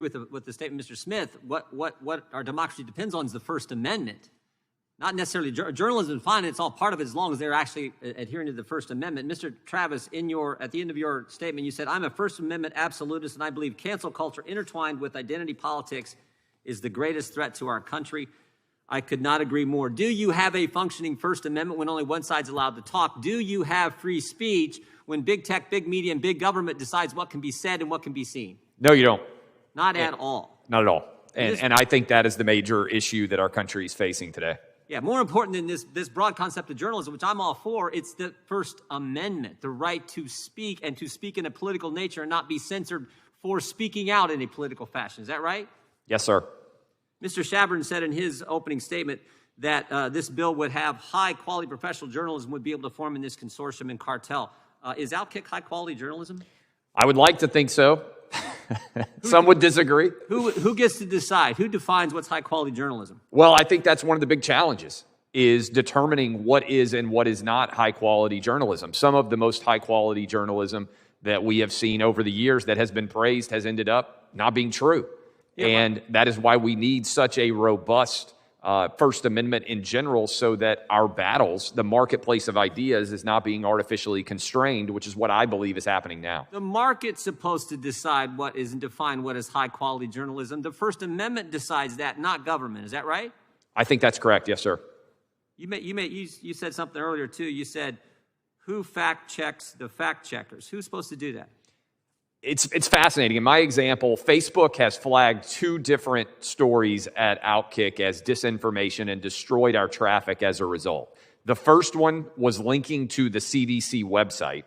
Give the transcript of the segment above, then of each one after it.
with the statement, Mr. Smith. What our democracy depends on is the First Amendment, not necessarily journalism. Fine, it's all part of it as long as they're actually adhering to the First Amendment. Mr. Travis, at the end of your statement, you said, "I'm a First Amendment absolutist, and I believe cancel culture intertwined with identity politics is the greatest threat to our country." I could not agree more. Do you have a functioning First Amendment when only one side's allowed to talk? Do you have free speech when big tech, big media, and big government decides what can be said and what can be seen? No, you don't. Not at all. Not at all. And I think that is the major issue that our country is facing today. Yeah, more important than this broad concept of journalism, which I'm all for, it's the First Amendment, the right to speak and to speak in a political nature and not be censored for speaking out in a political fashion. Is that right? Yes, sir. Mr. Shabern said in his opening statement that this bill would have high-quality professional journalism would be able to form in this consortium and cartel. Is Outkick high-quality journalism? I would like to think so. Some would disagree. Who gets to decide? Who defines what's high-quality journalism? Well, I think that's one of the big challenges, is determining what is and what is not high-quality journalism. Some of the most high-quality journalism that we have seen over the years that has been praised has ended up not being true. Yeah, and that is why we need such a robust First Amendment in general, so that our battles, the marketplace of ideas, is not being artificially constrained, which is what I believe is happening now. The market's supposed to decide what is and define what is high-quality journalism. The First Amendment decides that, not government. Is that right? I think that's correct. Yes, sir. You said something earlier, too. You said, who fact-checks the fact-checkers? Who's supposed to do that? It's fascinating. In my example, Facebook has flagged 2 different stories at Outkick as disinformation and destroyed our traffic as a result. The first one was linking to the CDC website.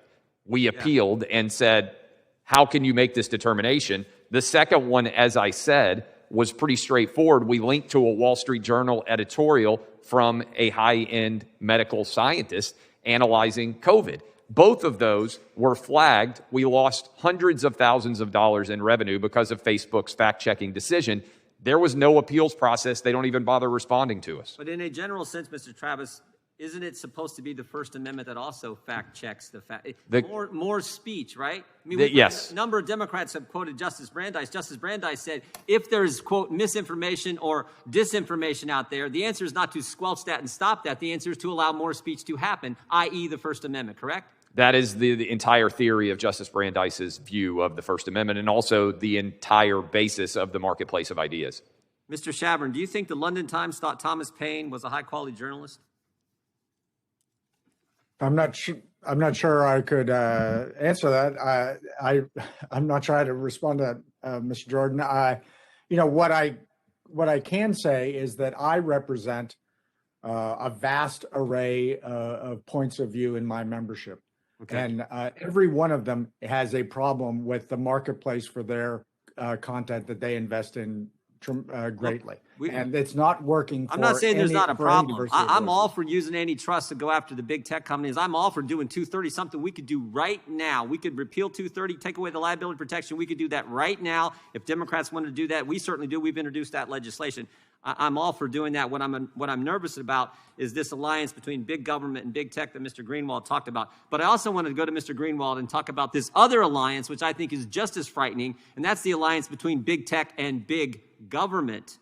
We appealed and said, how can you make this determination? The second one, as I said, was pretty straightforward. We linked to a Wall Street Journal editorial from a high-end medical scientist analyzing COVID. Both of those were flagged. We lost hundreds of thousands of dollars in revenue because of Facebook's fact-checking decision. There was no appeals process. They don't even bother responding to us. But in a general sense, Mr. Travis, isn't it supposed to be the First Amendment that also fact-checks more speech, right? I mean, yes. A number of Democrats have quoted Justice Brandeis. Justice Brandeis said, if there's, quote, misinformation or disinformation out there, the answer is not to squelch that and stop that. The answer is to allow more speech to happen, i.e. the First Amendment, correct? That is the entire theory of Justice Brandeis's view of the First Amendment, and also the entire basis of the marketplace of ideas. Mr. Shabern, do you think the London Times thought Thomas Paine was a high-quality journalist? I'm not sure I could answer that. I'm not trying to respond to that, Mr. Jordan. What I can say is that I represent a vast array of points of view in my membership. Okay. And every one of them has a problem with the marketplace for their content that they invest in greatly. And it's not working for I'm not saying there's not a problem. I'm all for using antitrust to go after the big tech companies. I'm all for doing 230, something we could do right now. We could repeal 230, take away the liability protection. We could do that right now. If Democrats wanted to do that, we certainly do. We've introduced that legislation. I'm all for doing that. What I'm nervous about is this alliance between big government and big tech that Mr. Greenwald talked about. But I also wanted to go to Mr. Greenwald and talk about this other alliance, which I think is just as frightening, and that's the alliance between big tech and big government.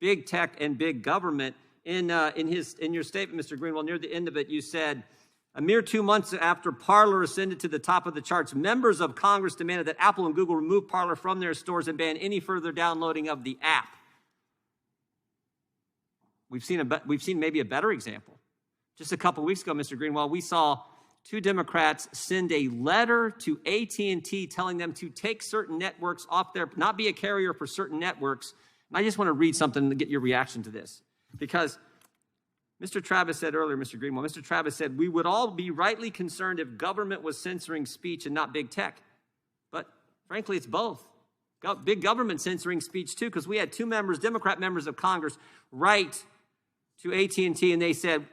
Big tech and big government. In your statement, Mr. Greenwald, near the end of it, you said, a mere 2 months after Parler ascended to the top of the charts, members of Congress demanded that Apple and Google remove Parler from their stores and ban any further downloading of the app. We've seen maybe a better example. Just a couple weeks ago, Mr. Greenwald, we saw 2 Democrats send a letter to AT&T telling them to take certain networks off their, not be a carrier for certain networks. And I just want to read something to get your reaction to this. Because Mr. Travis said earlier, Mr. Greenwald, Mr. Travis said, we would all be rightly concerned if government was censoring speech and not big tech. But frankly, it's both. Big government censoring speech too, because we had 2 members, Democrat members of Congress, write to AT&T, and they said,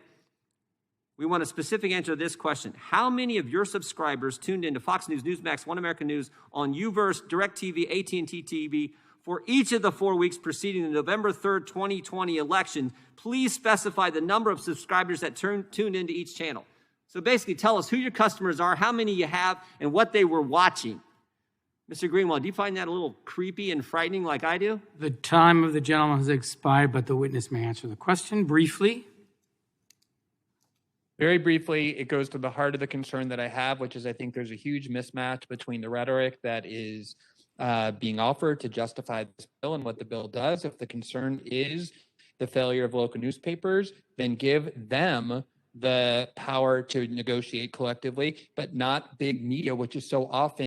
we want a specific answer to this question. How many of your subscribers tuned into Fox News, Newsmax, One American News, on UVerse, DirecTV, AT&T TV for each of the 4 weeks preceding the November 3rd, 2020 election? Please specify the number of subscribers that tuned into each channel. So basically tell us who your customers are, how many you have, and what they were watching. Mr. Greenwald, do you find that a little creepy and frightening like I do? The time of the gentleman has expired, but the witness may answer the question briefly. Very briefly, it goes to the heart of the concern that I have, which is I think there's a huge mismatch between the rhetoric that is being offered to justify this bill and what the bill does. If the concern is the failure of local newspapers, then give them the power to negotiate collectively, but not big media, which is so often